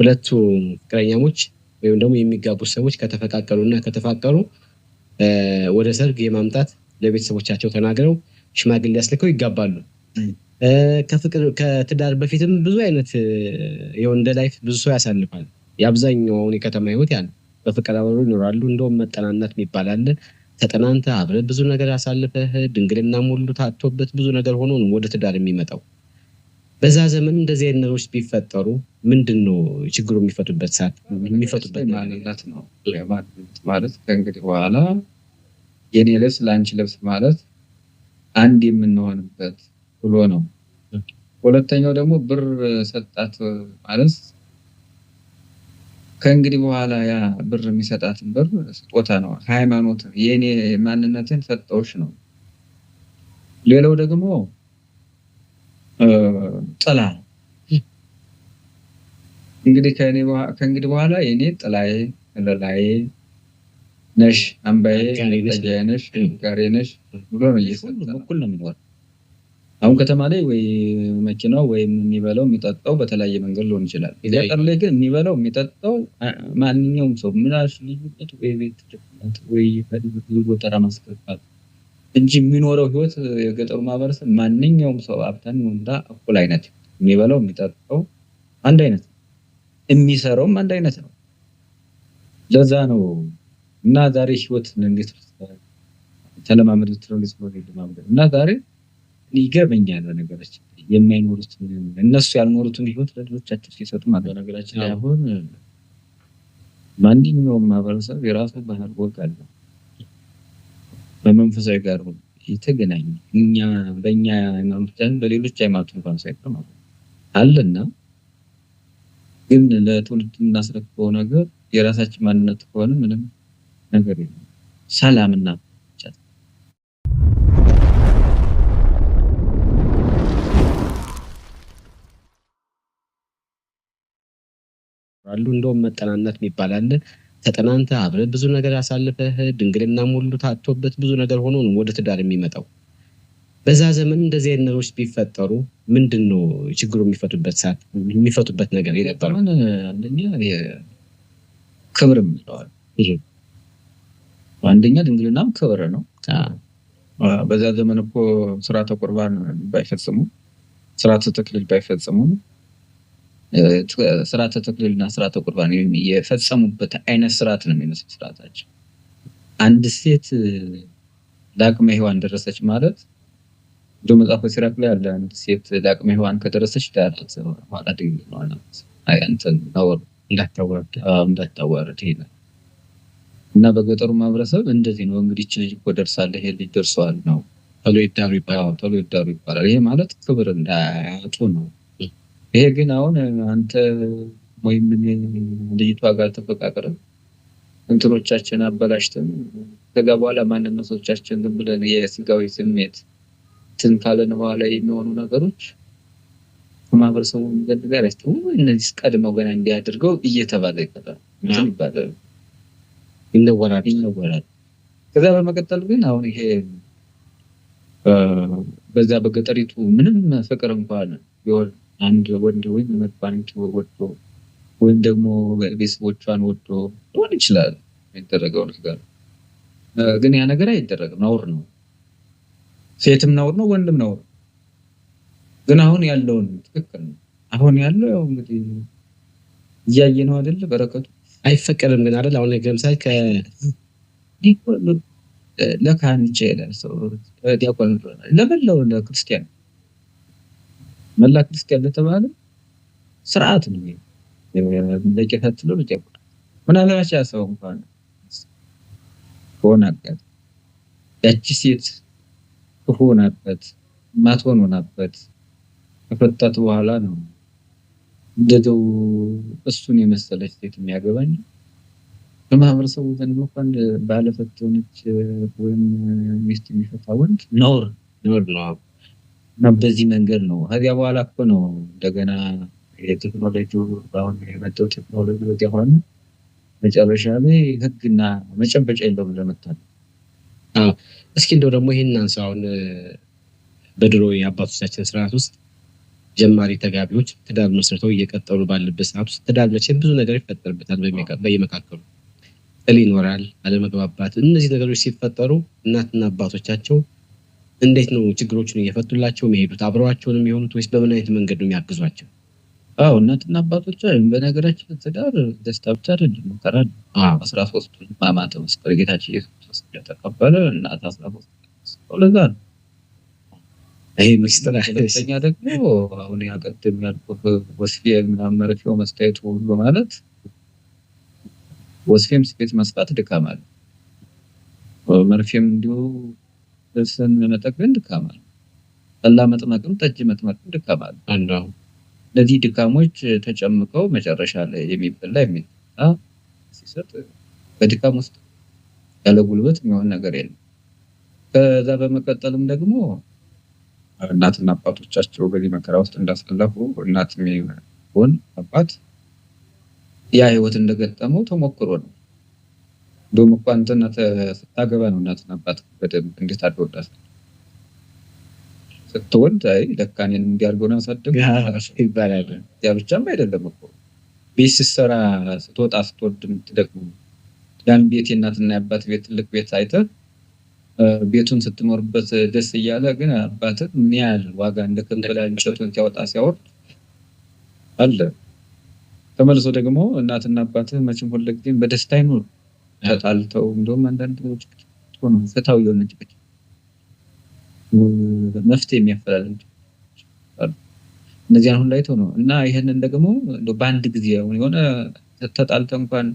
ሁለቱ ፍቅረኛሞች ወይም ደግሞ የሚጋቡ ሰዎች ከተፈቃቀሩና ከተፋቀሩ ወደ ሰርግ የማምጣት ለቤተሰቦቻቸው ተናግረው ሽማግሌ ያስልከው ይጋባሉ። ከትዳር በፊትም ብዙ አይነት የወንደ ላይፍ ብዙ ሰው ያሳልፋል። የአብዛኛው አሁን የከተማ ህይወት ያለ በፍቅር አብረው ይኖራሉ። እንደውም መጠናናት የሚባል አለ። ተጠናንተ አብረህ ብዙ ነገር አሳልፈህ ድንግልና ሙሉ ታጥቶበት ብዙ ነገር ሆኖ ነው ወደ ትዳር የሚመጣው። በዛ ዘመን እንደዚህ አይነት ነገሮች ቢፈጠሩ ምንድነው ችግሩ? የሚፈቱበት ሰዓት የሚፈቱበት ማለት ነው ማለት ከእንግዲህ በኋላ የኔ ልብስ ለአንቺ ልብስ ማለት አንድ የምንሆንበት ብሎ ነው። ሁለተኛው ደግሞ ብር ሰጣት ማለት ከእንግዲህ በኋላ ያ ብር የሚሰጣትን ብር ስጦታ ነው። ሃይማኖት የኔ ማንነትን ሰጠውሽ ነው። ሌላው ደግሞ ጥላ እንግዲህ ከእንግዲህ በኋላ የኔ ጥላዬ ለላዬ ነሽ፣ አምባዬ ነሽ፣ ጋሬ ነሽ ብሎ ነው እየሰጠ እኩል ነው የሚኖር። አሁን ከተማ ላይ ወይ መኪናው ወይም የሚበላው የሚጠጣው በተለያየ መንገድ ሊሆን ይችላል። ገጠር ላይ ግን የሚበላው የሚጠጣው ማንኛውም ሰው ምላሽ ልዩነት ወይ ቤት ልዩነት ወይ ጎተራ ማስገባት እንጂ የሚኖረው ህይወት የገጠሩ ማህበረሰብ ማንኛውም ሰው ሀብታም ወንዳ እኩል አይነት የሚበላው የሚጠጣው አንድ አይነት የሚሰራውም አንድ አይነት ነው። ለዛ ነው እና ዛሬ ህይወት እንዴት ተለማመዱት ነው እና ዛሬ ይገርመኛል ነገራችን የማይኖሩት እነሱ ያልኖሩትን ህይወት ለልጆቻቸው ሲሰጡ ማለት ነገራችን ላይ አሁን ማንኛውም ማህበረሰብ የራሱ ባህል ወግ አለው። በመንፈሳዊ ጋር የተገናኘ እኛ በእኛ ሃይማኖታችን በሌሎች ሃይማኖት እንኳን ሳይቀር ማለት አለና ግን ለትውልድ እናስረክበው ነገር የራሳችን ማንነት ከሆነ ምንም ነገር የለም። ሰላምና አሉ እንደውም መጠናናት የሚባል አለ። ተጠናንተ አብረህ ብዙ ነገር አሳልፈህ ድንግልና ሙሉ ታጥቶበት ብዙ ነገር ሆኖ ነው ወደ ትዳር የሚመጣው። በዛ ዘመን እንደዚህ አይነት ነገሮች ቢፈጠሩ ምንድነው ችግሩ? የሚፈቱበት ሰዓት የሚፈቱበት ነገር የነበረው አንደኛ ክብርም ይለዋል። አንደኛ ድንግልናም ክብር ነው። በዛ ዘመን እኮ ስርዓተ ቁርባን ባይፈጽሙ ስርዓተ ተክሊል ባይፈጽሙ ስርዓተ ተክሊልና ስርዓተ ቁርባን የፈጸሙበት አይነት ስርዓት ነው የሚመስል ስርዓታቸው። አንድ ሴት ለአቅመ ሔዋን ደረሰች ማለት እንደው መጽሐፈ ሲራክ ላይ ያለ አንድ ሴት ለአቅመ ሔዋን ከደረሰች ዳርት ኋላ ድንግል ነው ማለት አንተን ነው እንዳታዋርድ ይላል። እና በገጠሩ ማህበረሰብ እንደዚህ ነው እንግዲህ እቺ ልጅ እኮ ደርሳለች ይሄ ልጅ ደርሷል ነው ቶሎ ይዳሩ ይባላል። ይሄ ማለት ክብር እንዳያጡ ነው። ይሄ ግን አሁን አንተ ወይም ልጅቷ ጋር ተፈቃቀረን እንትኖቻችን አበላሽተን ከዛ በኋላ ማንነቶቻችን ዝም ብለን የስጋዊ ስሜት እንትን ካለን በኋላ የሚሆኑ ነገሮች ከማህበረሰቡ ዘንድ ጋር እነዚህ ቀድመው ገና እንዲያደርገው እየተባለ ይባላል ይነወራል። ከዛ በመቀጠል ግን አሁን ይሄ በዛ በገጠሪቱ ምንም ፍቅር እንኳን ቢሆን አንድ ወንድ ወይም መጥባንቱ ወጥቶ ወይም ደግሞ ቤተሰቦቿን ወጥቶ ሊሆን ይችላል የሚደረገው ነገር ግን ያ ነገር አይደረግም፣ ነውር ነው። ሴትም ነውር ነው፣ ወንድም ነውር። ግን አሁን ያለውን ትክክል ነው። አሁን ያለው ያው እንግዲህ እያየነው አይደል? በረከቱ አይፈቀድም ግን አይደል? አሁን ለምሳሌ ለካህን ይችላል ሰው ዲያቆን ለመላው ለክርስቲያን መላ ክርስቲያን ለተባለ ስርዓት ነው። ለቄታት ነው ለዲያቆን ምናልባት ያ ሰው እንኳን ሆናበት ያቺ ሴት ሆናበት ማትሆን ሆናበት ከፈታት በኋላ ነው እንደው እሱን የመሰለች ሴት የሚያገባኝ። በማህበረሰቡ ዘንድ እንኳን ባለፈተነች ወይም ሚስት የሚፈታ ወንድ ነውር ነው። እና በዚህ መንገድ ነው ከዚያ በኋላ እኮ ነው እንደገና የቴክኖሎጂው አሁን የመጣው ቴክኖሎጂ ወዲያ ሆነ መጨረሻ ላይ ህግና መጨበጫ የለውም ለመታል። እስኪ እንደው ደግሞ ይሄን አንሳውን በድሮ የአባቶቻችን ስርዓት ውስጥ ጀማሪ ተጋቢዎች ትዳር መስርተው እየቀጠሉ ባለበት ሰዓት ውስጥ ትዳር መቼም ብዙ ነገር ይፈጠርበታል። በየመካከሉ ጥል ይኖራል፣ አለመግባባት። እነዚህ ነገሮች ሲፈጠሩ እናትና አባቶቻቸው እንዴት ነው ችግሮቹን እየፈቱላቸው የሚሄዱት? አብረዋቸውን የሚሆኑት ወይስ በምን አይነት መንገድ ነው የሚያግዟቸው? አዎ እናትና አባቶች በነገራችን ትዳር ደስታ ብቻ አይደለም፣ መከራ ነው። 13ቱን ሕማማተ መስቀል ጌታችን ኢየሱስ ክርስቶስ ስለተቀበለ እናት 13 ለዛ ነው። ይሄ ምስጢር ሁለተኛ ደግሞ አሁን ያቀድም ያልኩህ ወስፌ ምናምን መርፌው መስታየቱ ሁሉ ማለት ወስፌም ስፌት መስፋት ድካም አለ። መርፌም እንዲሁ ልብስን መጠቅለል ድካም አለ። ጠላ መጥመቅም ጠጅ መጥመቅም ድካም አለ። እነዚህ ድካሞች ተጨምቀው መጨረሻ ላይ የሚበላ የሚጠጣ ሲሰጥ በድካም ውስጥ ያለ ጉልበት የሚሆን ነገር የለም። ከዛ በመቀጠልም ደግሞ እናትና አባቶቻቸው በዚህ መከራ ውስጥ እንዳሳለፉ እናት የሚሆን አባት ያ ህይወት እንደገጠመው ተሞክሮ ነው። እንደውም እኮ አንተና ስታገባ ነው እናትና አባት በደንብ እንዴት አድርገው ስትወልድ አይ ለካ እኔን እንዲያርገው ነው ያሳደጉ ይባላል። ያ ብቻም አይደለም እኮ ቤት ስትሰራ ስትወጣ ስትወርድ የምትደክመው ያን ቤት የእናትና የአባት ቤት ትልቅ ቤት አይተህ ቤቱን ስትኖርበት ደስ እያለ ግን አባትህ ምን ያህል ዋጋ እንደከፈለ እንጨቱን ሲያወጣ ሲያወርድ አለ። ተመልሶ ደግሞ እናትና አባትህ መቼም ሁልጊዜም በደስታ አይኖሩ፣ ተጣልተው እንደውም አንዳንድ ሆኖ ፍትሃዊ የሆነ ጭቅጭቅ መፍትሄ የሚያፈላልግ እነዚያን ሁሉ አይተው ነው። እና ይሄንን ደግሞ በአንድ ጊዜ የሆነ ተጣልተህ እንኳን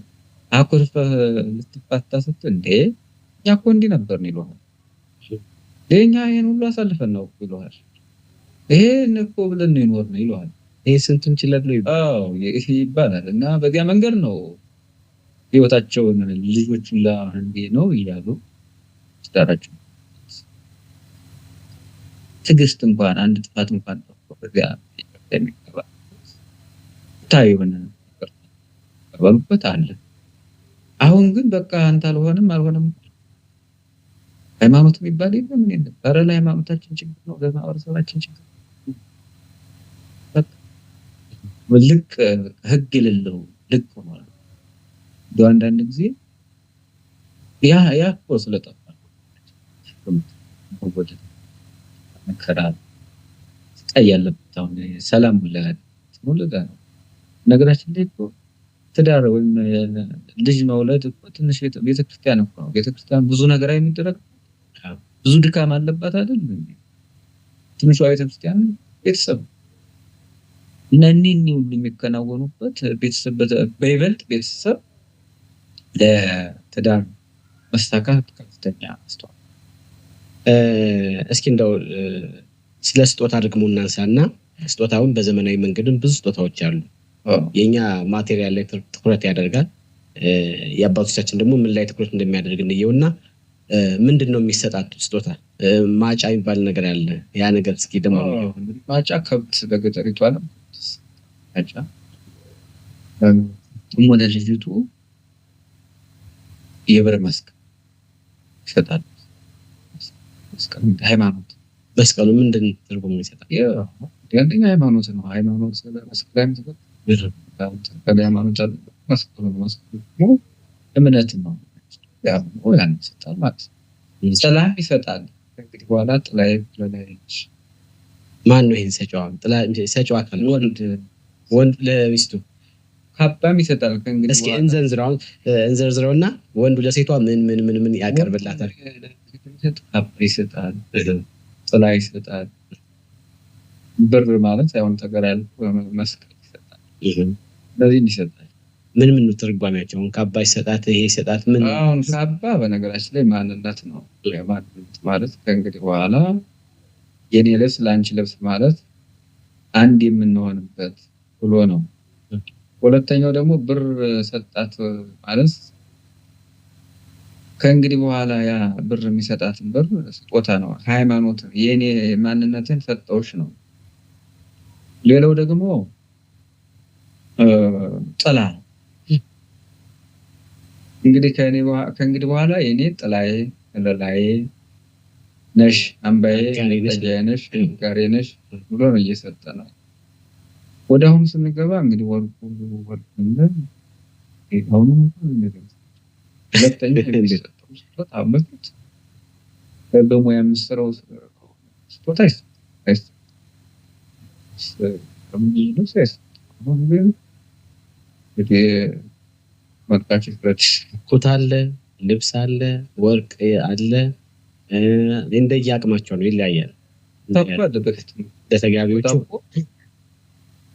አኩርፈህ ልትፋታ ስትል እንዴ እኛ እኮ እንዲህ ነበርን ይሉሃል። እኛ ይሄን ሁሉ አሳልፈን ነው ይሉሃል። ይሄን እኮ ብለን ነው የኖርነው ይሉሃል። ይሄ ስንቱን ችለን ነው ይባላል። እና በዚያ መንገድ ነው ህይወታቸውን ልጆቹን ለአንዴ ነው እያሉ ትዳራቸው ትዕግስት እንኳን አንድ ጥፋት እንኳን በዚያ የሚገባ ታዩን ባሉበት አለ። አሁን ግን በቃ አንተ አልሆነም ሃይማኖት የሚባል የለም። ምን የለም። ኧረ ለሃይማኖታችን ችግር ነው፣ ለማህበረሰባችን ችግር ነው። ልክ ህግ የሌለው ልክ ሆኗል። አንዳንድ ጊዜ ያ እኮ ስለጠፋ መከራ ስቃይ ያለበት አሁን ሰላም ሙለጋ ነው። ነገራችን ላይ እኮ ትዳር ወይም ልጅ መውለድ እኮ ትንሽ ቤተክርስቲያን እኮ ነው። ቤተክርስቲያን ብዙ ነገር የሚደረግ ብዙ ድካም አለባት አይደል? ትንሿ ቤተክርስቲያን ቤተሰብ እና እነኚህ ሁሉ የሚከናወኑበት ቤተሰብ በይበልጥ ቤተሰብ ለትዳር መስተካከል ከፍተኛ አስተዋጽኦ። እስኪ እንደው ስለ ስጦታ ደግሞ እናንሳና ስጦታውን በዘመናዊ መንገድም ብዙ ስጦታዎች አሉ። የኛ ማቴሪያል ላይ ትኩረት ያደርጋል። የአባቶቻችን ደግሞ ምን ላይ ትኩረት እንደሚያደርግ እንየውና ምንድን ነው የሚሰጣጡ ስጦታ? ማጫ የሚባል ነገር አለ። ያ ነገር እስኪ ደግሞ ማጫ ከብት በገጠሪቷ ነው ማጫ ወደ ልጅቱ የብር መስቀል ይሰጣል። ሃይማኖት መስቀሉ ምንድን ትርጉም ይሰጣል? አንደኛ ሃይማኖት ነው። ሃይማኖት መስቀል የሚሰጥ ብር ሃይማኖት መስቀሉ እምነት ነው። ያን ይሰጣል ማለት ነው። ሰላም ይሰጣል። እንግዲህ በኋላ ጥላይ ለላይች ማን ነው ይሄን ሰጫው? ጥላይ ሰጫው አካል ወንድ ለሚስቱ ካባም ይሰጣል። ከእንግዲህ እስኪ እንዘርዝረውና ወንዱ ለሴቷ ምን ያቀርብላታል? ካባ ይሰጣል፣ ጥላ ይሰጣል። ብር ማለት ሳይሆን ተገራል መስቀል ይሰጣል። ለዚህ ይሰጣል። ምን ትርጓሜያቸው? ካባ ይሰጣት፣ ይሄ ይሰጣት። ምን አሁን ካባ በነገራችን ላይ ማንነት ነው። ማንነት ማለት ከእንግዲህ በኋላ የኔ ልብስ ለአንቺ ልብስ ማለት አንድ የምንሆንበት ብሎ ነው። ሁለተኛው ደግሞ ብር ሰጣት ማለት ከእንግዲህ በኋላ ያ ብር የሚሰጣትን ብር ስጦታ ነው። ሃይማኖት የኔ ማንነትን ሰጠውሽ ነው። ሌላው ደግሞ ጥላ እንግዲህ ከእንግዲህ በኋላ የኔ ጥላዬ ለላዬ ነሽ፣ አምባዬ ነሽ፣ ጋሬ ነሽ ብሎ ነው እየሰጠ ነው። ወደ አሁኑ ስንገባ እንግዲህ ወርቁ አሁኑ ነገር ሁለተኛ የሚሰጠው ስጦታ በፊት በሙያ የምትሰራው ስጦታ ኩታ አለ፣ ልብስ አለ፣ ወርቅ አለ። እንደየአቅማቸው ነው፣ ይለያያል። ለተጋቢዎቹ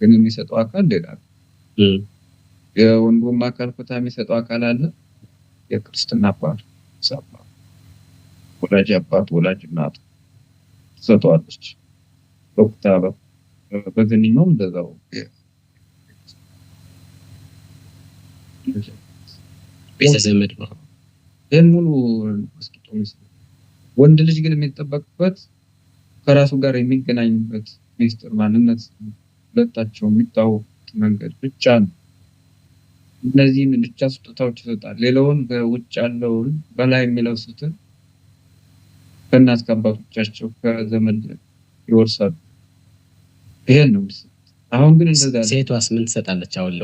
ግን የሚሰጠው አካል ሌላ ነው። የወንዱም አካል ኩታ የሚሰጠው አካል አለ። የክርስትና አባት ወላጅ አባት ወላጅ እናት ትሰጠዋለች በኩታ በግንኙነው እንደዛው ቤተዘመድ ነው። ይህን ሙሉ ወንድ ልጅ ግን የሚጠበቅበት ከራሱ ጋር የሚገናኝበት ሚስጥር ማንነት ሁለታቸው የሚታወቁት መንገድ ብቻ ነው። እነዚህን ብቻ ስጦታዎች ይሰጣል። ሌላውን በውጭ ያለውን በላይ የሚለብሱትን ከእናት ከአባቶቻቸው ከዘመድ ይወርሳሉ። ይሄን ነው የሚሰጥ። አሁን ግን እንደዛ ሴቷስ ምን ትሰጣለች? አሁን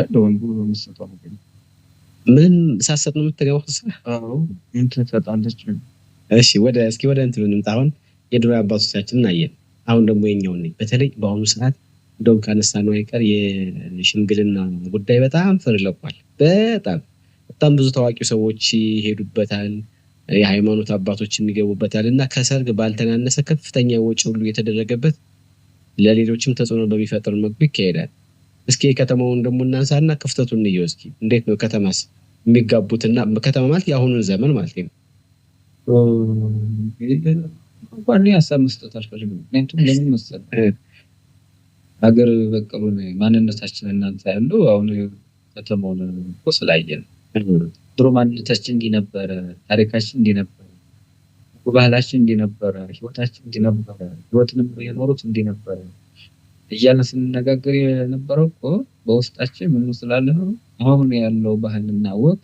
ለወንዱ የምትሰጠው ነገር ምንም ሳሰጥ ነው የምትገባው። አዎ ምን ትሰጣለች? እሺ እስኪ ወደ እንትኑ እንምጣ። አሁን የድሮ አባቶቻችንን አየን። አሁን ደግሞ የኛው ነኝ። በተለይ በአሁኑ ሰዓት እንደውም ካነሳነው አይቀር የሽምግልና ጉዳይ በጣም ፍር ለቋል። በጣም ብዙ ታዋቂ ሰዎች ይሄዱበታል፣ የሃይማኖት አባቶች የሚገቡበታል እና ከሰርግ ባልተናነሰ ከፍተኛ ወጪ ሁሉ የተደረገበት ለሌሎችም ተጽዕኖ በሚፈጥር መልኩ ይካሄዳል። እስኪ የከተማውን ደግሞ እናንሳና ክፍተቱን እንየው እስኪ። እንዴት ነው ከተማስ የሚጋቡትና ከተማ ማለት የአሁኑን ዘመን ማለት ነው? እንኳን ሀሳብ መስጠት አልፈልግም። ምክንያቱም ለምን መሰለህ ሀገር በቀሉን ማንነታችን እናንተ ያለው አሁን ከተማውን እኮ ስላየን ድሮ ማንነታችን እንዲህ ነበረ፣ ታሪካችን እንዲህ ነበረ፣ ባህላችን እንዲህ ነበረ፣ ህይወታችን እንዲህ ነበረ፣ ህይወትንም የኖሩት እንዲህ ነበረ እያልን ስንነጋገር የነበረው እኮ በውስጣችን ምን ስላለ ነው። አሁን ያለው ባህልና ወግ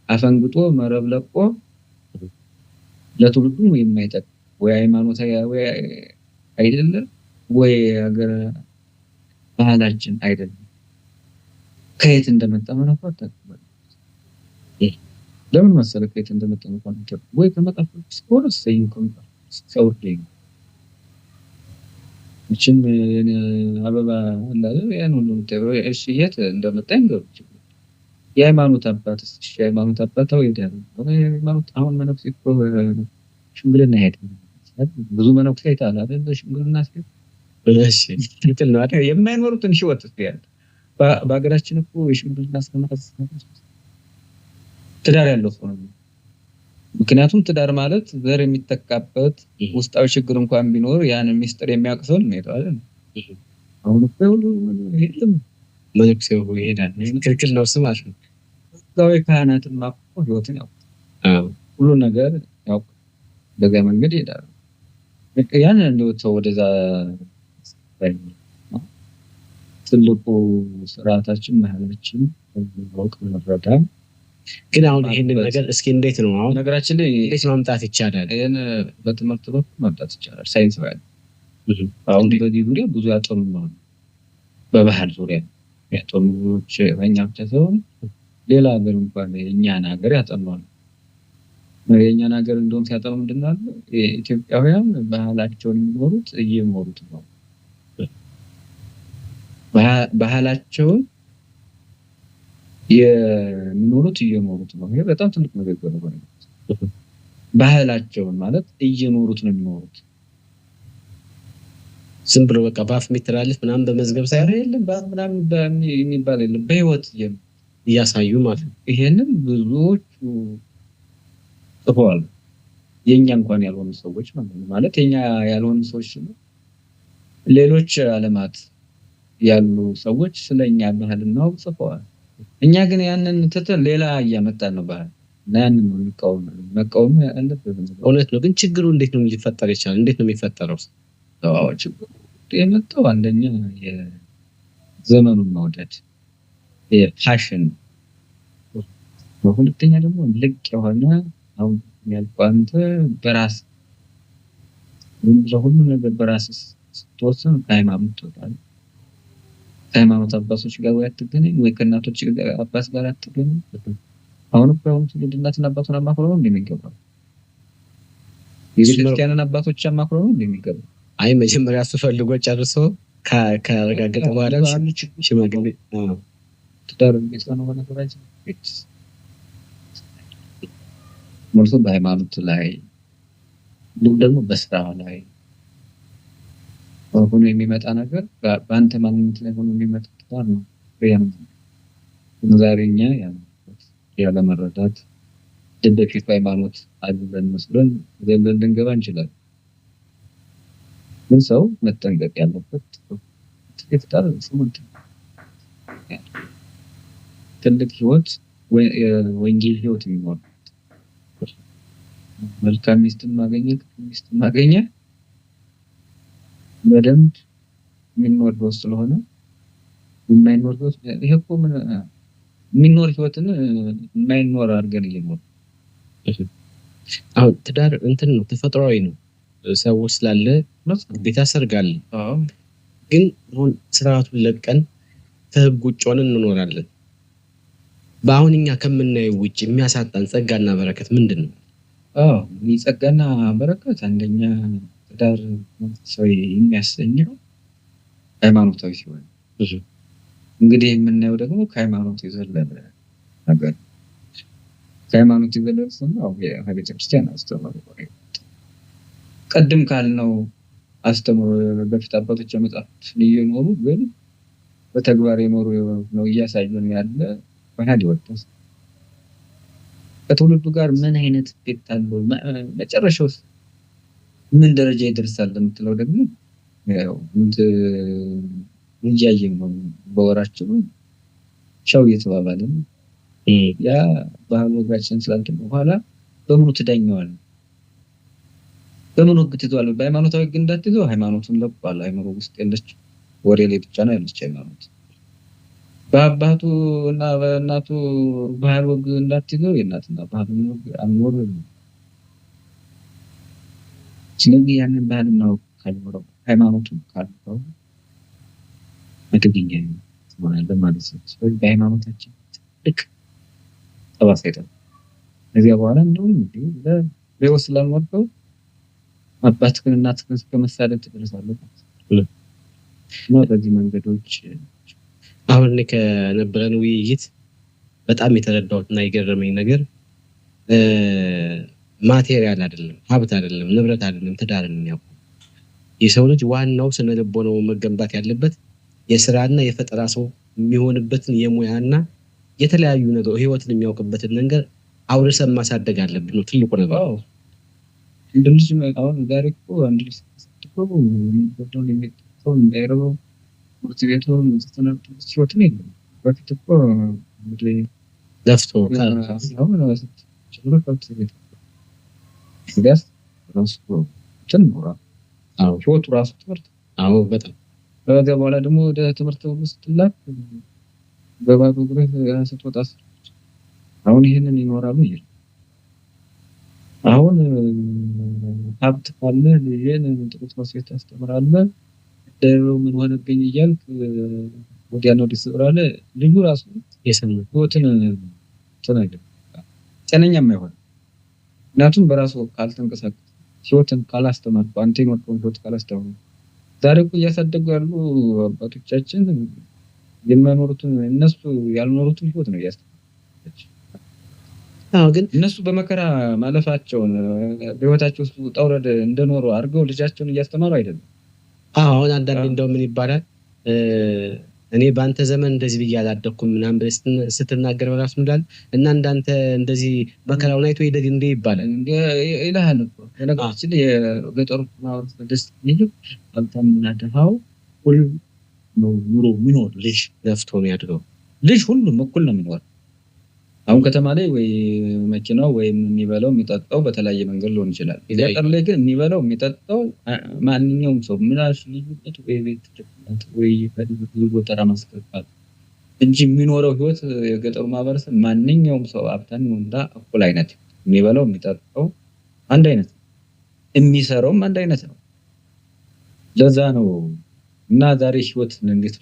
አፈንግጦ መረብ ለቆ ለትውልዱ የማይጠቅም ወይ ሃይማኖታዊ ወይ አይደለም ወይ ሀገር ባህላችን አይደለም። ከየት እንደመጣ መነፋት ተቀበል። ለምን መሰለህ ከየት እንደመጣ መነፋት ወይ ከመጣፍ ስኮር ሰይን ኮንታ ሰውርዴ እቺም አበባ እንዳለ ያን ሁሉ ተብሎ እሺ የት እንደመጣ እንገርች የሃይማኖት አባትስ የሃይማኖት አባታው ይደር ሃይማኖት አሁን መነኩሴ እኮ ሽምግልና ሄደ ብዙ መነኩሴ አይተሃል አይደል? ሽምግልና ሲል እሺ ትክክል ነው አይደል? የማይኖሩትን ህይወት ያለ በሀገራችን እኮ የሽምግልና አስተማራጭ ትዳር ያለው ሰው ነው። ምክንያቱም ትዳር ማለት ዘር የሚተካበት ውስጣዊ ችግር እንኳን ቢኖር ያን ሚስጥር የሚያቅሰው ነው አይደል? አሁን እኮ ሁሉ የለም መነኩሴው ይሄዳል። ትክክል ነው እሱ ማለት ነው። ዛው ካህናትን ማቆ ህይወትን ያውቃል። ሁሉ ነገር ያውቃል። በዛ መንገድ ይሄዳል። ያን እንደው ወደዛ ትልቁ ስርዓታችን ባህላችን ወቅ መረዳ። ግን አሁን ይሄንን ነገር እስኪ እንዴት ነው አሁን ነገራችን ላይ እንዴት ማምጣት ይቻላል? ይሄን በትምህርት በኩል ማምጣት ይቻላል። ሳይንስ ባል አሁን በዚህ ዙሪያ ብዙ ያጠኑ ነው። በባህል ዙሪያ ያጠኑች በእኛ ብቻ ሳይሆን ሌላ ሀገር እንኳን የእኛን ሀገር ያጠናሉ። የእኛን ሀገር እንደውም ሲያጠኑ ምንድን ነው ኢትዮጵያውያን ባህላቸውን የሚኖሩት እየኖሩት ነው። ባህላቸውን የሚኖሩት እየኖሩት ነው። ይሄ በጣም ትልቅ ነገር ነው። ባህላቸውን ማለት እየኖሩት ነው የሚኖሩት። ዝም ብሎ በቃ ባፍ የሚተላለፍ ምናምን በመዝገብ ሳይሆን የለም ባፍ ምናምን የሚባል የለም። በህይወት እያሳዩ ማለት ነው። ይሄንን ብዙዎቹ ጽፈዋል። የኛ እንኳን ያልሆኑ ሰዎች ማለት የኛ ያልሆኑ ሰዎች ሌሎች ዓለማት ያሉ ሰዎች ስለኛ ባህልና ወግ ጽፈዋል። እኛ ግን ያንን ትተን ሌላ እያመጣን ነው ባህል እና ያንን ነው መቃወም ያለብን። እውነት ነው። ግን ችግሩ እንዴት ነው ሊፈጠር ይችላል? እንዴት ነው የሚፈጠረው? ችግሩ የመጣው አንደኛ የዘመኑን መውደድ የፋሽን፣ ሁለተኛ ደግሞ ልቅ የሆነ አሁን ያልኩህ አንተ በራስ ለሁሉ ነገር በራስ ስትወስን ከሃይማኖት ትወጣለህ። ከሃይማኖት አባቶች ጋር ወይ አትገናኝ ወይ ከእናቶች አባት ጋር አትገናኝ። አሁን እኮ አሁን ትውልድ እናትና አባቱን አማክሮ ነው እንደሚገባው የቤተክርስቲያንን አባቶች አማክሮ ነው እንደሚገባው። አይ መጀመሪያ እሱ ፈልጎ ጨርሶ ካረጋገጠ በኋላ ሽማግሌ ትዳር ቤት ነው በነገራችን ሞልቶ በሃይማኖት ላይ እንዲሁም ደግሞ በስራ ላይ ሆኖ የሚመጣ ነገር በአንተ ማንነት ላይ ሆኖ የሚመጣ ትዳር ነው። ዛሬ እኛ ያለ መረዳት በፊት ሃይማኖት አለን መስሎን ዘለን ልንገባ እንችላለን። ግን ሰው መጠንቀቅ ያለበት ትዳር ስሙት ትልቅ ህይወት ወንጌል ህይወት የሚኖር መልካም ሚስትን ማግኘት በደንብ የሚኖር ስለሆነ የማይኖር ህይወት ይሄ እኮ የሚኖር ህይወትን የማይኖር አድርገን እየኖር አሁን ትዳር እንትን ነው ተፈጥሯዊ ነው። ሰው ስላለ ቤት ያሰርጋል። ግን አሁን ስርዓቱን ለቀን ከህግ ውጭ ሆነን እንኖራለን። በአሁን እኛ ከምናየው ውጭ የሚያሳጣን ጸጋና በረከት ምንድን ነው? ጸጋና በረከት አንደኛ ትዳር ሰው የሚያሰኘው ሃይማኖታዊ ሲሆን እንግዲህ የምናየው ደግሞ ከሃይማኖት የዘለለ ነገር ከሃይማኖት የዘለለ ነው። የቤተክርስቲያን አስተምሮ ቀድም ካልነው አስተምሮ በፊት አባቶች መጽሐፍት እየኖሩ ግን በተግባር የኖሩ ነው እያሳዩን ያለ ባህል ይወጣል። ከትውልዱ ጋር ምን አይነት ኢፌክት አለው መጨረሻው ምን ደረጃ ይደርሳል የምትለው ደግሞ ያው እንጃየን ነው። በወራቸው ሻው እየተባባለ ያ ባህሉ ወጋችን ስላልተን በኋላ በሙሉ ትዳኛዋል። በምን ወግ ትቷል? በሃይማኖታዊ ህግ እንዳትይዘው ሃይማኖቱን ለቋል። ሃይማኖት ውስጥ ያለች ወሬ ላይ ብቻ ነው ያለች ሃይማኖት። በአባቱ እና በእናቱ ባህል ወግ እንዳትይዘው የእናትና ባህል ወግ አንወርም። ስለዚህ ያንን ባህል ነው ካልኖረው ሃይማኖቱን ካልኖረው መገኘኛ ነው ማለት ነው። ስለዚህ በሃይማኖታችን ልክ ጠባሳ ይጣል። ከዚያ በኋላ እንደውም ለህይወት ስላልኖርከው አባትህን እናትህን እስከመሳደብ ትደርሳለህ። በዚህ መንገዶች አሁን እኔ ከነበረን ውይይት በጣም የተረዳሁትና የገረመኝ ነገር ማቴሪያል አይደለም፣ ሀብት አይደለም፣ ንብረት አይደለም፣ ትዳር ነው የሚያውቁ የሰው ልጅ ዋናው ስነ ልቦናው መገንባት ያለበት የስራና የፈጠራ ሰው የሚሆንበትን የሙያና የተለያዩ ነገር ህይወትን የሚያውቅበትን ነገር አውርሰን ማሳደግ አለብን ነው ትልቁ ነገር። እንደልጅ አሁን ዛሬ እኮ አንድ ልጅ ስትቆም የሚወደውን የሚጠጣው እንዳይረበው ትምህርት ቤቱ ተስተናግቶ ሲወት ነው የለም። በፊት እኮ እንግዲህ ለፍቶ አሁን ችግር ከብት ቤት ቢያስ ራሱ ትንራ ህይወቱ ራሱ ትምህርት በጣም ከዚያ በኋላ ደግሞ ወደ ትምህርት ውስጥ ላክ በባዶ እግርህ ስትወጣ አሁን ይሄንን ይኖራሉ ይላል። አሁን ሀብት ካለ ይሄን ጥሩ ትምህርት ቤት ታስተምራለህ ደረው ምን ሆነብኝ እያልክ ወዲያ ነው ዲስብራለ ልዩ ራሱ የሰማው ህይወትን ተናገር ጤነኛም አይሆንም። ምክንያቱም በራሱ ካልተንቀሳቀስ ህይወትን ካላስተማርኩ አንተ የመጣውን ህይወት ካላስተማርኩ ዛሬ እኮ እያሳደጉ ያሉ አባቶቻችን የሚኖሩትን እነሱ ያልኖሩትን ህይወት ነው ያስተማሩት። ግን እነሱ በመከራ ማለፋቸውን በህይወታቸው ውስጥ ጣውረድ እንደኖሩ አድርገው ልጃቸውን እያስተማሩ አይደለም። አሁን አንዳንዴ እንደው ምን ይባላል እኔ በአንተ ዘመን እንደዚህ ብዬ አላደኩም ምናምን ብለህ ስትናገር በራሱ እንዳል እና እንዳንተ እንደዚህ መከራውን አይቶ ይደግ እንደ ይባላል ይላል እኮ ለነገራችን የገጠሩ ማህበረሰብ ደስ ይላል። በጣምና ደሃው ሁሉ ነው ኑሮ የሚኖር ልጅ ለፍቶ ነው ያድገው ልጅ ሁሉም እኩል ነው የሚኖር። አሁን ከተማ ላይ ወይ መኪናው ወይም የሚበላው የሚጠጣው በተለያየ መንገድ ሊሆን ይችላል። ገጠር ላይ ግን የሚበላው የሚጠጣው ማንኛውም ሰው ምናሽ ልጅነት ወይ ቤት ተቀምጦ ወይ ጎተራ ማስገባት እንጂ የሚኖረው ህይወት የገጠሩ ማህበረሰብ ማንኛውም ሰው ሀብታም ወንዳ እኩል አይነት የሚበላው የሚጠጣው አንድ አይነት የሚሰራውም አንድ አይነት ነው። ለዛ ነው እና ዛሬ ህይወት እንዴት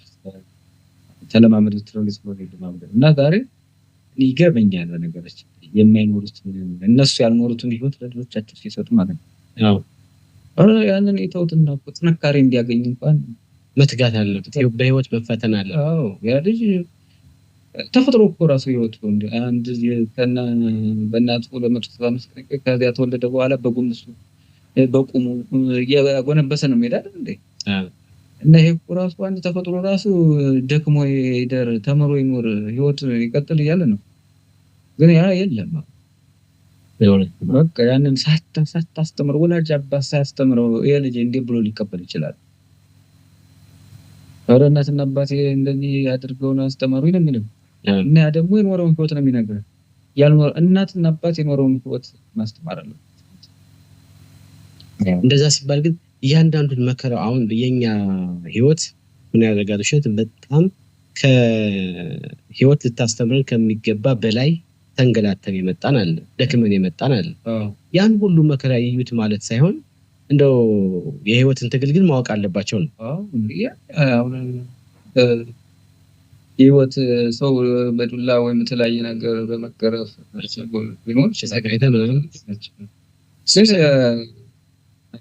ተለማመድ ትሮሊስ ነው ለማመድ እና ዛሬ ይገርመኛል በነገራችን የማይኖሩት እነሱ ያልኖሩትን ህይወት ለልጆቻቸው ሲሰጡ ማለት ነው። ያው ያንን የተውትና ጥንካሬ እንዲያገኝ እንኳን መትጋት አለበት። በህይወት መፈተን አለ። አዎ ያ ልጅ ተፈጥሮ እኮ ራሱ ህይወት ነው። አንድ ከና በእናቱ ለመጥፋት ከዚያ ተወለደ በኋላ በጉምሱ በቁሙ የጎነበሰ ነው የሚሄዳል እንዴ? እና ይሄ እኮ ራሱ አንድ ተፈጥሮ ራሱ ደክሞ ይደር ተምሮ ይኖር ህይወት ይቀጥል እያለ ነው። ግን ያ የለም። በቃ ያንን ሳታስተምር ወላጅ አባት ሳያስተምረው ይሄ ልጅ እንዴት ብሎ ሊቀበል ይችላል? ኧረ እናትና አባቴ እንደዚህ አድርገው ነው አስተማሩኝ ነው የሚለው። እና ያ ደግሞ የኖረውን ህይወት ነው የሚነግረው። ያልኖረ እናትና አባት የኖረውን ህይወት ማስተማር አለ። እንደዛ ሲባል ግን እያንዳንዱን መከራ አሁን የኛ ህይወት ምን ያደርጋል? እሸት በጣም ከህይወት ልታስተምረን ከሚገባ በላይ ተንገላተን የመጣን አለ፣ ደክመን የመጣን አለ። ያን ሁሉ መከራ ይዩት ማለት ሳይሆን እንደው የህይወትን ትግል ግን ማወቅ አለባቸው ነው። የህይወት ሰው በዱላ ወይም የተለያየ ነገር በመገረፍ ቢኖር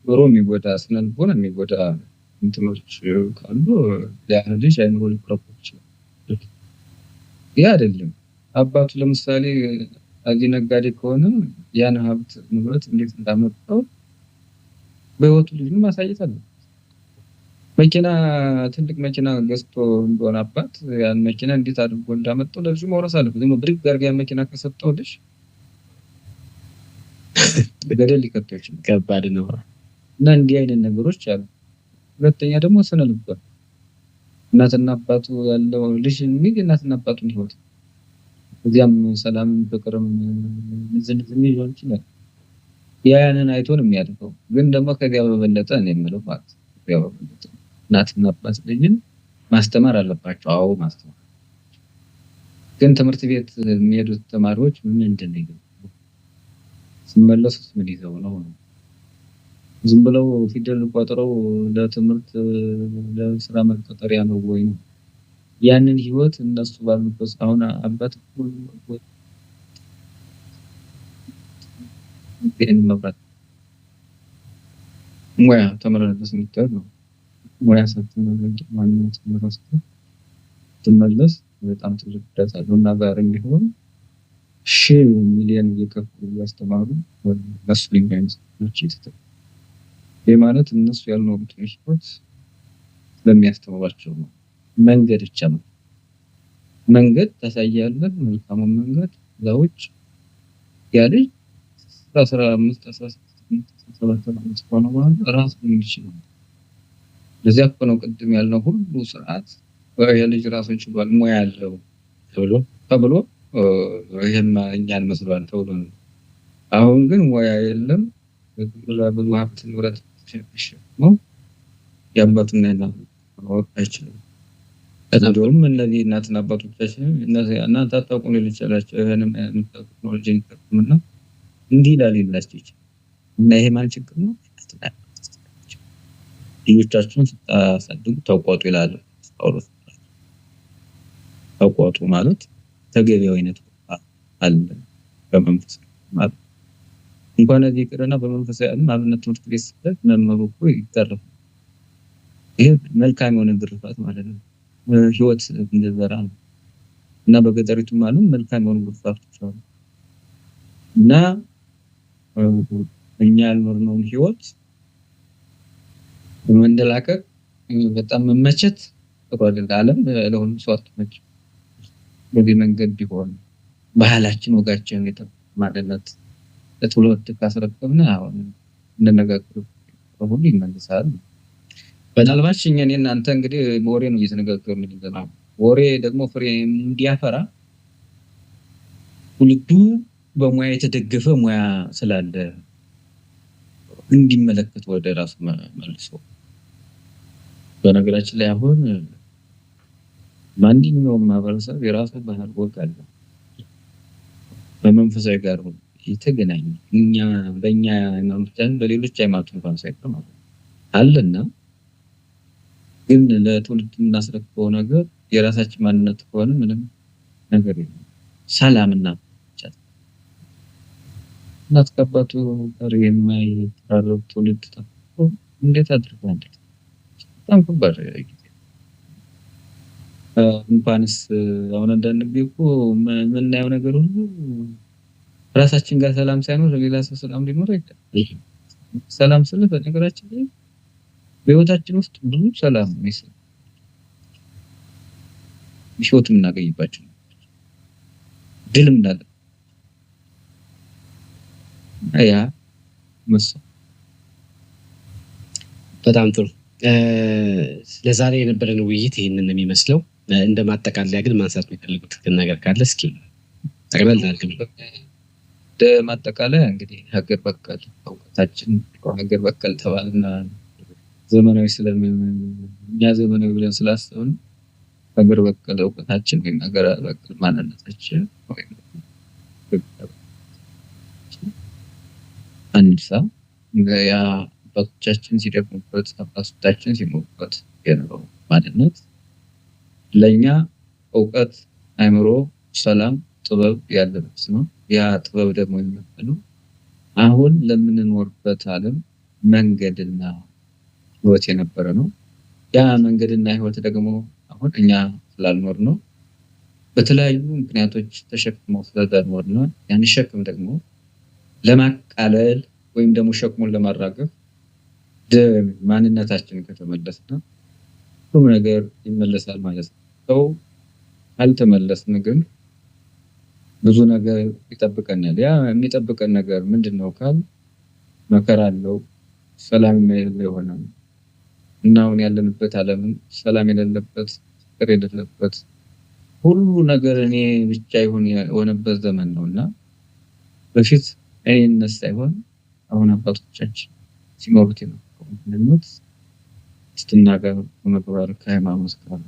ኖሮ የሚጎዳ ስነልቦና የሚጎዳ እንትኖች ካሉ ያን ልጅ አይኖር ሊፕሮፖች ያ አይደለም። አባቱ ለምሳሌ አዚ ነጋዴ ከሆነ ያን ሀብት ንብረት እንዴት እንዳመጣው በህይወቱ ልጅ ማሳየት አለ። መኪና ትልቅ መኪና ገዝቶ እንደሆነ አባት ያን መኪና እንዴት አድርጎ እንዳመጣው ለልጁ መውረስ አለበት። ዝም ብድግ አድርጎ ያን መኪና ከሰጠው ልጅ ገደል ሊከተው ይችላል። ከባድ ነው እና እንዲህ አይነት ነገሮች አሉ። ሁለተኛ ደግሞ ስነ ልቦና እናትና አባቱ ያለው ልጅ እንግዲህ እናትና አባቱን ህይወት እዚያም ሰላም ፍቅርም ዝንዝን ይሆን ይችላል። ያንን አይቶ ነው የሚያድገው። ግን ደግሞ ከዚያ በበለጠ እኔ የምለው ማለት ያው እናትና አባት ልጅን ማስተማር አለባቸው። አዎ ማስተማር። ግን ትምህርት ቤት የሚሄዱት ተማሪዎች ምንድን ነው ሲመለሱት ምን ይዘው ነው? ዝም ብለው ፊደል ቆጥረው ለትምህርት ለስራ መቀጠሪያ ነው ወይ? ያንን ህይወት እነሱ ባሉበት አሁን አባት መብራት ሙያ ተመረጠስ የሚታይ ነው። ሙያ ሰጥተናል ማንነት ተመረስተ ትመለስ በጣም ትልቅ ደስ አለውና ዛሬም ቢሆን ሚሊዮን እየከፈሉ ያስተማሩ እነሱ ሊንጋይንስ ነው። ማለት እነሱ ያልኖሩት ህይወት ለሚያስተምሯቸው ነው። መንገድ ብቻ ነው። መንገድ ታሳያለህ፣ መልካም መንገድ ለውጭ ያለ 15 16 17 ሆኖ ራስ የሚችል ለዚያ እኮ ነው ቅድም ያልነው ሁሉ ስርዓት የልጅ ራሱን ችሏል ሙያ ያለው ተብሎ ይሄማ እኛን መስሏል ተብሎ ነው። አሁን ግን ሙያ የለም። ብዙ ሀብት ንብረት ነው ያባቱና እናቱ ነው አይችልም። እንደውም እነዚህ እናትና አባቶቻችን እነዚህ እናንተ አታውቁም ሊል ይችላል። ይሄንም ቴክኖሎጂ ይጠቀሙና እንዲህ ላሊላችሁ ይችላል። እና ይሄ ማለት ችግር ነው። ልጆቻችሁን ስታሳድጉ ተቆጡ ይላል ጳውሎስ። ተቆጡ ማለት ተገቢው አይነት አለ በመንፈስ ማለት እንኳን እዚህ ቅርና በመንፈሳዊ ዓለም አብነት ትምህርት ቤት ሲደርስ መምህሩ እኮ ይገርፋል። ይሄ መልካም የሆነ ግርፋት ማለት ነው። ህይወት እንደዘራ ነው እና በገጠሪቱም ዓለም መልካም የሆኑ ግርፋቶች አሉ እና እኛ ያልኖርነውን ህይወት መንደላቀቅ በጣም መመቸት ጥሩ አይደለም። ዓለም ለሁሉ ሰው አትመች። በዚህ መንገድ ቢሆን ባህላችን ወጋችን የተማደለት ለትውልድ ካስረከብና አሁን እንደነጋገሩ ሁሉ ይመልሳል። በጣልባች እኛን እናንተ እንግዲህ በወሬ ነው እየተነጋገርን እንደናው ወሬ ደግሞ ፍሬ እንዲያፈራ ሁሉ በሙያ የተደገፈ ሙያ ስላለ እንዲመለከት ወደ ራሱ መልሶ በነገራችን ላይ አሁን ማንኛውም ማህበረሰብ የራሱ ባህል ወግ አለ። በመንፈሳዊ ጋር የተገናኘ እኛ በእኛ ሃይማኖታችን በሌሎች ሃይማኖት እንኳን ሳይቀር ማለት አለና ግን ለትውልድ እናስረክበው ነገር የራሳችን ማንነት ከሆነ ምንም ነገር የለም። ሰላምና ብቻ እናት ከአባቱ ጋር የማይቀራረብ ትውልድ ጠፍቶ እንዴት አድርጎ አንድ በጣም ከባድ ጊዜ እንኳንስ አሁን አንዳንድ ጊዜ እኮ የምናየው ነገር ሁሉ ራሳችን ጋር ሰላም ሳይኖር ሌላ ሰው ሰላም ሊኖር አይችልም። ሰላም ስለ በነገራችን ላይ በህይወታችን ውስጥ ብዙ ሰላም ነው ህይወት የምናገኝባቸው ድልም እንዳለ ያ በጣም ጥሩ። ለዛሬ የነበረን ውይይት ይህንን ነው የሚመስለው። እንደ ማጠቃለያ ግን ማንሳት የሚፈልጉት ነገር ካለ እስኪ ጠቅለል አድርገን። እንደ ማጠቃለያ እንግዲህ ሀገር በቀል እውቀታችን ሀገር በቀል ተባልና ዘመናዊ እኛ ዘመናዊ ብለን ስላሰብን ሀገር በቀል እውቀታችን ወይም ሀገር በቀል ማንነታችን አንሳ ያ አባቶቻችን ሲደክሙበት አባቶቻችን ሲሞቱበት የነበረው ማንነት ለኛ እውቀት፣ አእምሮ፣ ሰላም፣ ጥበብ ያለበት ነው። ያ ጥበብ ደግሞ የሚመጣው አሁን ለምንኖርበት ዓለም መንገድና ህይወት የነበረ ነው። ያ መንገድና ህይወት ደግሞ አሁን እኛ ስላልኖር ነው በተለያዩ ምክንያቶች ተሸክመው ስለኖር ነው። ያን ሸክም ደግሞ ለማቃለል ወይም ደግሞ ሸክሙን ለማራገፍ ማንነታችን ከተመለስና ሁሉም ነገር ይመለሳል ማለት ነው። ሰው አልተመለስን ግን ብዙ ነገር ይጠብቀናል። ያ የሚጠብቀን ነገር ምንድነው ካል መከራ አለው፣ ሰላም የሌለው ይሆናል እና አሁን ያለንበት ዓለም ሰላም የሌለበት፣ ፍቅር የሌለበት ሁሉ ነገር እኔ ብቻ የሆነበት ዘመን ነውና በፊት እኔነት ሳይሆን አሁን አባቶቻችን ሲመሩት የነበሩት ክርስትና ጋር በመግባር ከሃይማኖት ጋር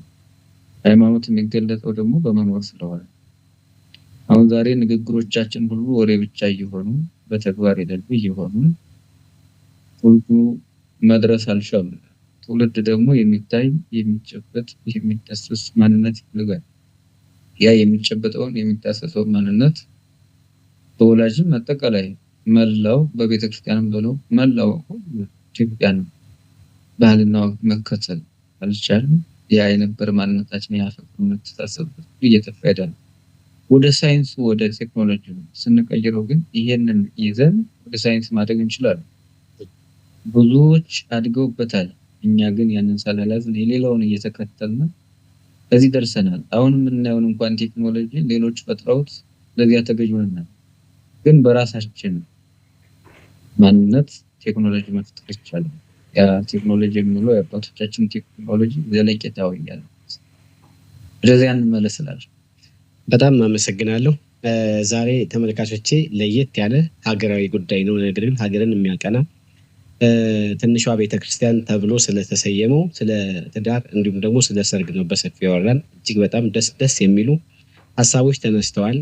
ሃይማኖት የሚገለጠው ደግሞ በመኖር ስለሆነ አሁን ዛሬ ንግግሮቻችን ሁሉ ወሬ ብቻ እየሆኑ በተግባር የሌሉ እየሆኑ ሁሉ መድረስ አልቻሉም። ትውልድ ደግሞ የሚታይ የሚጨበጥ የሚዳሰስ ማንነት ይፈልጋል። ያ የሚጨበጠውን የሚዳሰሰው ማንነት በወላጅም አጠቃላይ መላው በቤተክርስቲያንም ብለው መላው ኢትዮጵያን ባህልና መከተል አልቻልም። ያ የነበረ ማንነታችን ያፈቅሩ ተሳሰብ እየጠፋ ሄዳል። ወደ ሳይንስ ወደ ቴክኖሎጂ ስንቀይረው ግን ይሄንን ይዘን ወደ ሳይንስ ማድረግ እንችላለን። ብዙዎች አድገውበታል። እኛ ግን ያንን ሳላላዝን የሌላውን እየተከተልን እዚህ ደርሰናል። አሁን የምናየውን እንኳን ቴክኖሎጂ ሌሎች ፈጥረውት ለዚያ ተገዥ ሆነናል። ግን በራሳችን ማንነት ቴክኖሎጂ መፍጠር ይቻላል። ያ ቴክኖሎጂ የሚለው የአባቶቻችን ቴክኖሎጂ ዘለቄታዊ ያለው ስለዚህ እንመለስላለን። በጣም አመሰግናለሁ። ዛሬ ተመልካቾቼ ለየት ያለ ሀገራዊ ጉዳይ ነው፣ ነገር ግን ሀገርን የሚያቀና ትንሿ ቤተክርስቲያን ተብሎ ስለተሰየመው ስለ ትዳር እንዲሁም ደግሞ ስለ ሰርግ ነው በሰፊው ያወራን። እጅግ በጣም ደስ የሚሉ ሀሳቦች ተነስተዋል።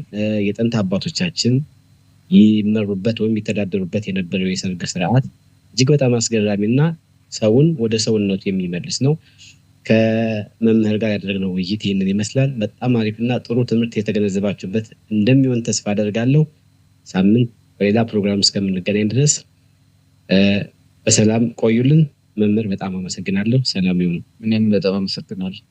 የጥንት አባቶቻችን ይመሩበት ወይም ይተዳደሩበት የነበረው የሰርግ ስርዓት እጅግ በጣም አስገራሚና ሰውን ወደ ሰውነቱ የሚመልስ ነው። ከመምህር ጋር ያደረግነው ውይይት ይህንን ይመስላል። በጣም አሪፍና ጥሩ ትምህርት የተገነዘባችሁበት እንደሚሆን ተስፋ አደርጋለሁ። ሳምንት በሌላ ፕሮግራም እስከምንገናኝ ድረስ በሰላም ቆዩልን። መምህር በጣም አመሰግናለሁ። ሰላም ይሁኑ። እኔም በጣም አመሰግናለሁ።